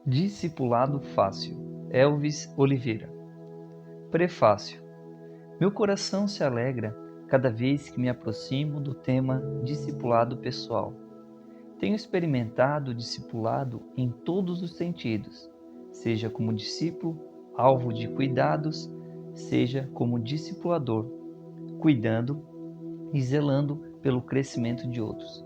Discipulado Fácil, Elvis Oliveira. Prefácio. Meu coração se alegra cada vez que me aproximo do tema discipulado pessoal. Tenho experimentado o discipulado em todos os sentidos, seja como discípulo, alvo de cuidados, seja como discipulador, cuidando e zelando pelo crescimento de outros.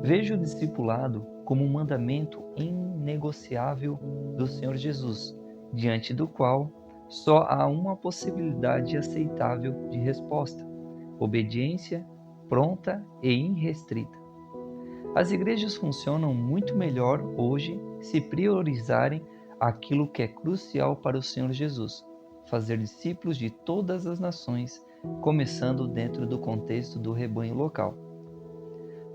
Vejo o discipulado como um mandamento inegociável do Senhor Jesus, diante do qual só há uma possibilidade aceitável de resposta: obediência pronta e irrestrita. As igrejas funcionam muito melhor hoje se priorizarem aquilo que é crucial para o Senhor Jesus: fazer discípulos de todas as nações, começando dentro do contexto do rebanho local.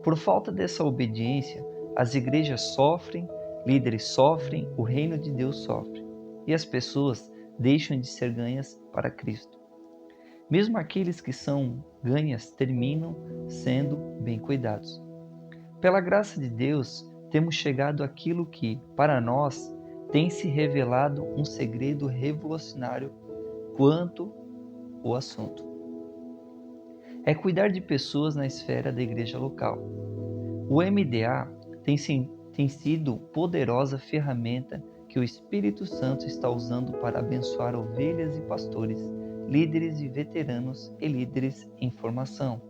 Por falta dessa obediência, as igrejas sofrem, líderes sofrem, o reino de Deus sofre, e as pessoas deixam de ser ganhas para Cristo. Mesmo aqueles que são ganhas terminam sendo bem cuidados. Pela graça de Deus, temos chegado àquilo que, para nós, tem se revelado um segredo revolucionário quanto ao assunto. É cuidar de pessoas na esfera da igreja local. O MDA tem sido poderosa ferramenta que o Espírito Santo está usando para abençoar ovelhas e pastores, líderes e veteranos e líderes em formação.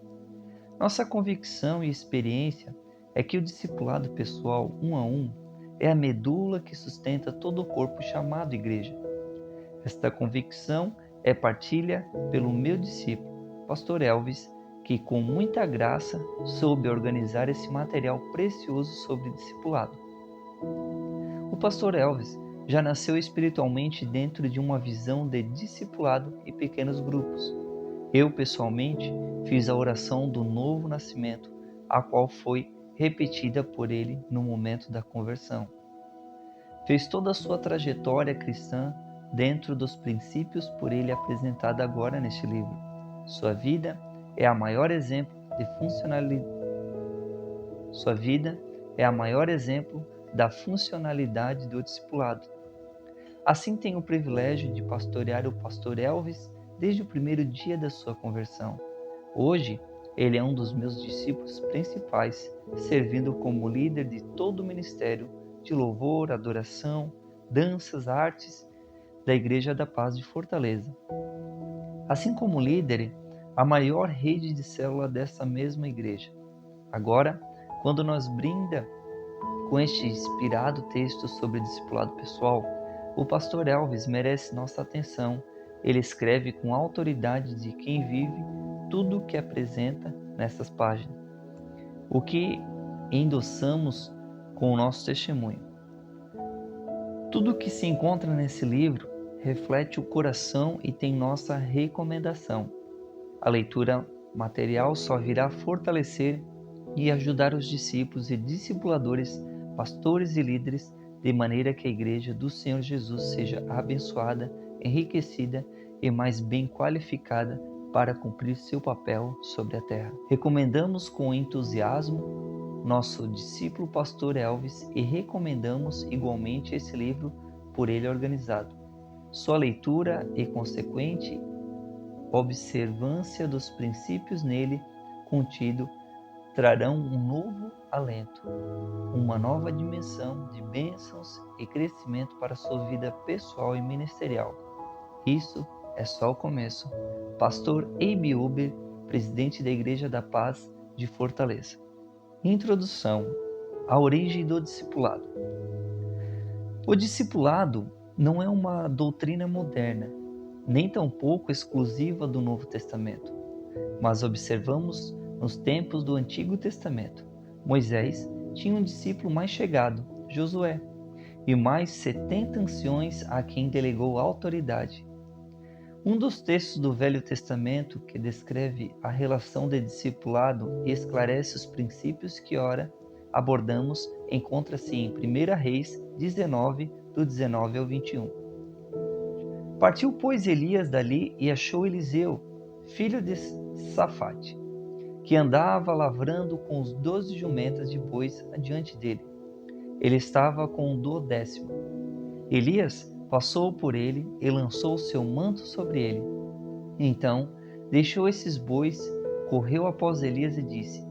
Nossa convicção e experiência é que o discipulado pessoal, um a um, é a medula que sustenta todo o corpo chamado igreja. Esta convicção é partilha pelo meu discípulo, Pastor Elvis, que com muita graça soube organizar esse material precioso sobre discipulado. O Pastor Elvis já nasceu espiritualmente dentro de uma visão de discipulado e pequenos grupos. Eu, pessoalmente, fiz a oração do novo nascimento, a qual foi repetida por ele no momento da conversão. Fez toda a sua trajetória cristã dentro dos princípios por ele apresentada agora neste livro. Sua vida é a maior exemplo da funcionalidade do discipulado. Assim, tenho o privilégio de pastorear o pastor Elvis desde o primeiro dia da sua conversão. Hoje, ele é um dos meus discípulos principais, servindo como líder de todo o ministério de louvor, adoração, danças, artes da Igreja da Paz de Fortaleza. Assim como líder, a maior rede de célula dessa mesma igreja. Agora, quando nos brinda com este inspirado texto sobre discipulado pessoal, o pastor Elvis merece nossa atenção. Ele escreve com autoridade de quem vive tudo o que apresenta nessas páginas, o que endossamos com o nosso testemunho. Tudo o que se encontra nesse livro reflete o coração e tem nossa recomendação. A leitura material só virá fortalecer e ajudar os discípulos e discipuladores, pastores e líderes, de maneira que a Igreja do Senhor Jesus seja abençoada, enriquecida e mais bem qualificada para cumprir seu papel sobre a terra. Recomendamos com entusiasmo nosso discípulo pastor Elvis e recomendamos igualmente esse livro por ele organizado. Sua leitura e consequente observância dos princípios nele contido trarão um novo alento, uma nova dimensão de bênçãos e crescimento para a sua vida pessoal e ministerial. Isso é só o começo. Pastor Abe Uber, presidente da Igreja da Paz de Fortaleza. Introdução: a origem do discipulado. O discipulado não é uma doutrina moderna, nem tampouco exclusiva do Novo Testamento, mas observamos nos tempos do Antigo Testamento. Moisés tinha um discípulo mais chegado, Josué, e mais 70 anciões a quem delegou autoridade. Um dos textos do Velho Testamento que descreve a relação de discipulado e esclarece os princípios que ora abordamos encontra-se em 1 Reis 19, do 19 ao 21. Partiu, pois, Elias dali e achou Eliseu, filho de Safate, que andava lavrando com os 12 jumentas de bois adiante dele. ele estava com o 12º. Elias passou por ele e lançou o seu manto sobre ele. Então, deixou esses bois, correu após Elias e disse: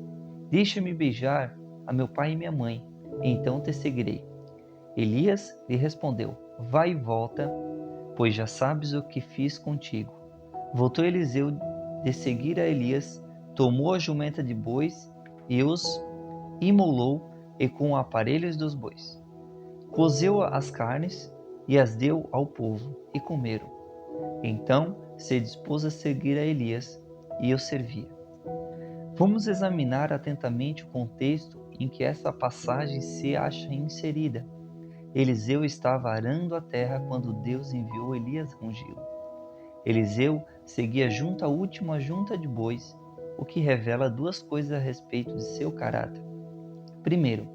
Deixa-me beijar a meu pai e minha mãe, então te seguirei. Elias lhe respondeu: Vai e volta, pois já sabes o que fiz contigo. Voltou Eliseu de seguir a Elias, tomou a jumenta de bois e os imolou e com aparelhos dos bois. Cozeu as carnes e as deu ao povo, e comeram. Então se dispôs a seguir a Elias e o servia. Vamos examinar atentamente o contexto em que essa passagem se acha inserida. Eliseu estava arando a terra quando Deus enviou Elias a ungí-lo. Eliseu seguia junto à última junta de bois, o que revela duas coisas a respeito de seu caráter. Primeiro,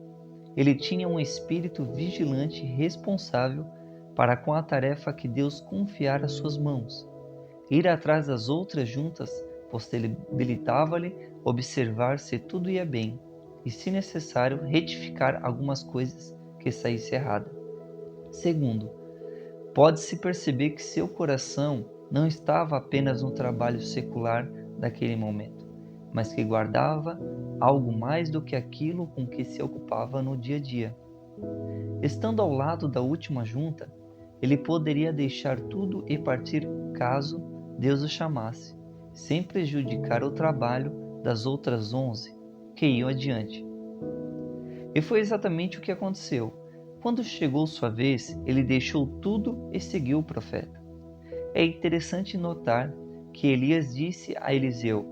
ele tinha um espírito vigilante e responsável para com a tarefa que Deus confiara às suas mãos. Ir atrás das outras juntas possibilitava-lhe observar se tudo ia bem e, se necessário, retificar algumas coisas que saísse errada. Segundo, pode-se perceber que seu coração não estava apenas no trabalho secular daquele momento, mas que guardava algo mais do que aquilo com que se ocupava no dia a dia. Estando ao lado da última junta, ele poderia deixar tudo e partir caso Deus o chamasse, sem prejudicar o trabalho das outras 11 que iam adiante. E foi exatamente o que aconteceu. Quando chegou sua vez, ele deixou tudo e seguiu o profeta. É interessante notar que Elias disse a Eliseu,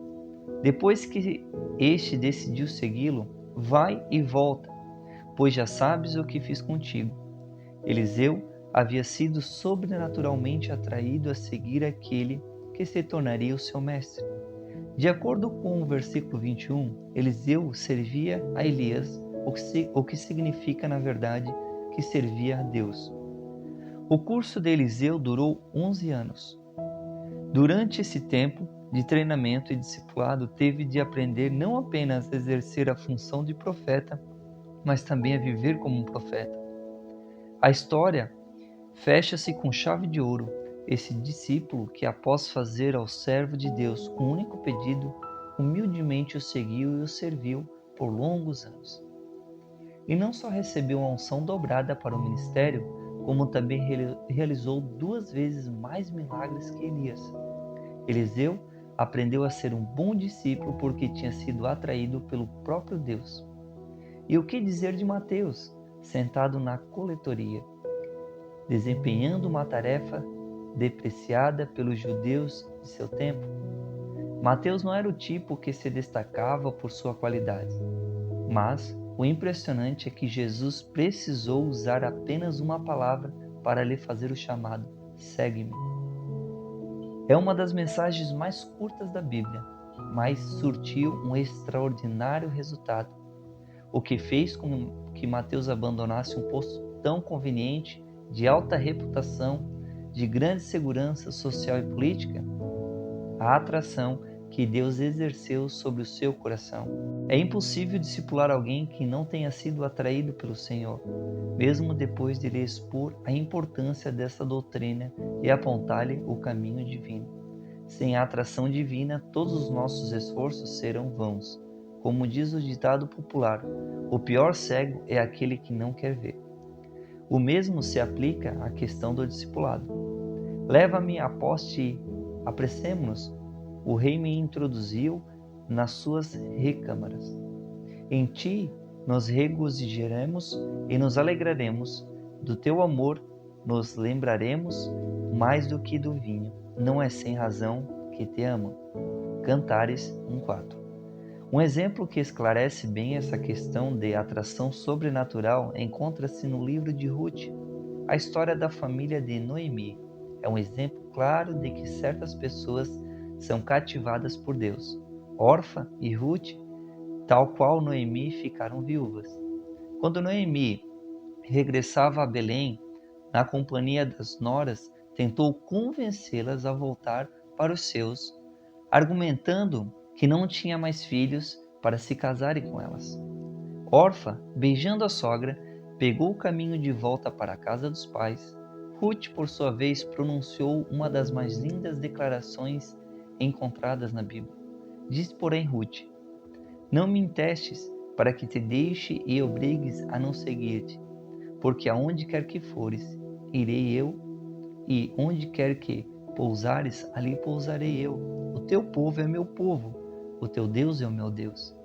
depois que este decidiu segui-lo, vai e volta, pois já sabes o que fiz contigo. Eliseu havia sido sobrenaturalmente atraído a seguir aquele que se tornaria o seu mestre. De acordo com o versículo 21, Eliseu servia a Elias, o que significa, na verdade, que servia a Deus. O curso de Eliseu durou 11 anos. Durante esse tempo de treinamento e discipulado, teve de aprender não apenas a exercer a função de profeta, mas também a viver como um profeta. A história fecha-se com chave de ouro. Esse discípulo que, após fazer ao servo de Deus um único pedido, humildemente o seguiu e o serviu por longos anos. E não só recebeu a unção dobrada para o ministério, como também realizou 2 vezes mais milagres que Elias. Eliseu aprendeu a ser um bom discípulo porque tinha sido atraído pelo próprio Deus. E o que dizer de Mateus, sentado na coletoria, desempenhando uma tarefa depreciada pelos judeus de seu tempo? Mateus não era o tipo que se destacava por sua qualidade, mas o impressionante é que Jesus precisou usar apenas uma palavra para lhe fazer o chamado: segue-me. É uma das mensagens mais curtas da Bíblia, mas surtiu um extraordinário resultado, o que fez com que Mateus abandonasse um posto tão conveniente, de alta reputação, de grande segurança social e política, a atração que Deus exerceu sobre o seu coração. É impossível discipular alguém que não tenha sido atraído pelo Senhor, mesmo depois de lhe expor a importância dessa doutrina e apontar-lhe o caminho divino. Sem a atração divina, todos os nossos esforços serão vãos. Como diz o ditado popular, o pior cego é aquele que não quer ver. O mesmo se aplica à questão do discipulado. Leva-me à poste, apressemo-nos. O rei me introduziu nas suas recâmaras. Em ti nos regozijaremos e nos alegraremos. Do teu amor nos lembraremos mais do que do vinho. Não é sem razão que te amo. Cantares 1:4. Um exemplo que esclarece bem essa questão de atração sobrenatural encontra-se no livro de Ruth. A história da família de Noemi é um exemplo claro de que certas pessoas são cativadas por Deus. Orfa e Ruth, tal qual Noemi, ficaram viúvas. Quando Noemi regressava a Belém, na companhia das noras, tentou convencê-las a voltar para os seus, argumentando que não tinha mais filhos para se casarem com elas. Orfa, beijando a sogra, pegou o caminho de volta para a casa dos pais. Ruth, por sua vez, pronunciou uma das mais lindas declarações encontradas na Bíblia. Diz, porém, Ruth: Não me intestes para que te deixe e obrigues a não seguir-te, porque aonde quer que fores, irei eu, e onde quer que pousares, ali pousarei eu. O teu povo é meu povo, o teu Deus é o meu Deus.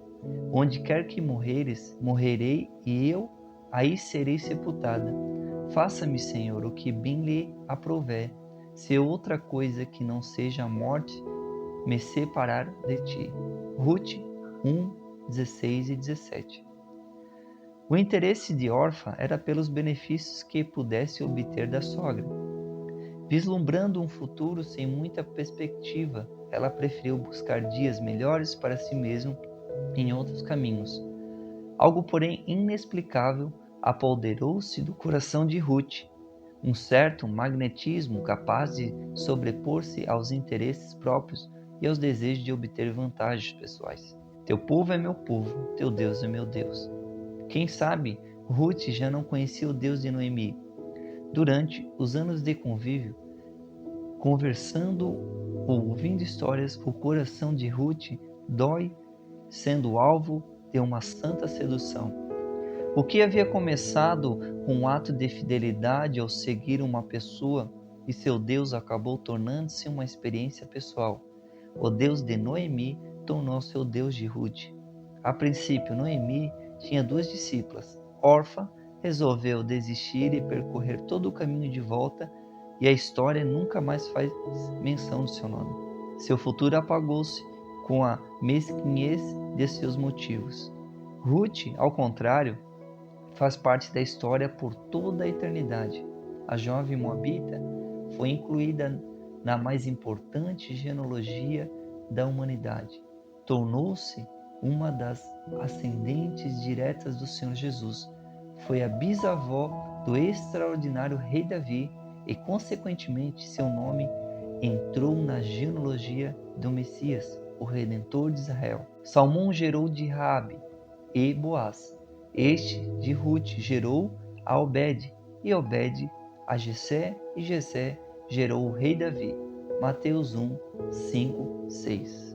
Onde quer que morreres, morrerei, e eu aí serei sepultada. Faça-me, Senhor, o que bem lhe aprouver, se outra coisa que não seja a morte me separar de ti. Ruth 1, 16 e 17. O interesse de Orfa era pelos benefícios que pudesse obter da sogra. Vislumbrando um futuro sem muita perspectiva, ela preferiu buscar dias melhores para si mesma em outros caminhos. Algo, porém, inexplicável apoderou-se do coração de Ruth, um certo magnetismo capaz de sobrepor-se aos interesses próprios e aos desejos de obter vantagens pessoais. Teu povo é meu povo, teu Deus é meu Deus. Quem sabe, Ruth já não conhecia o Deus de Noemi. Durante os anos de convívio, conversando ou ouvindo histórias, o coração de Ruth dói, sendo alvo de uma santa sedução. O que havia começado com um ato de fidelidade ao seguir uma pessoa e seu Deus acabou tornando-se uma experiência pessoal. O Deus de Noemi tornou-se o Deus de Ruth. A princípio, Noemi tinha duas discípulas. Orfa resolveu desistir e percorrer todo o caminho de volta, e a história nunca mais faz menção do seu nome. Seu futuro apagou-se com a mesquinhez de seus motivos. Ruth, ao contrário, faz parte da história por toda a eternidade. A jovem moabita foi incluída na mais importante genealogia da humanidade. Tornou-se uma das ascendentes diretas do Senhor Jesus. Foi a bisavó do extraordinário rei Davi e, consequentemente, seu nome entrou na genealogia do Messias, o Redentor de Israel. Salmão gerou de Raabe e Boaz. Este de Ruth gerou a Obed, e Obed a Jessé, e Jessé gerou o rei Davi. Mateus 1, 5, 6.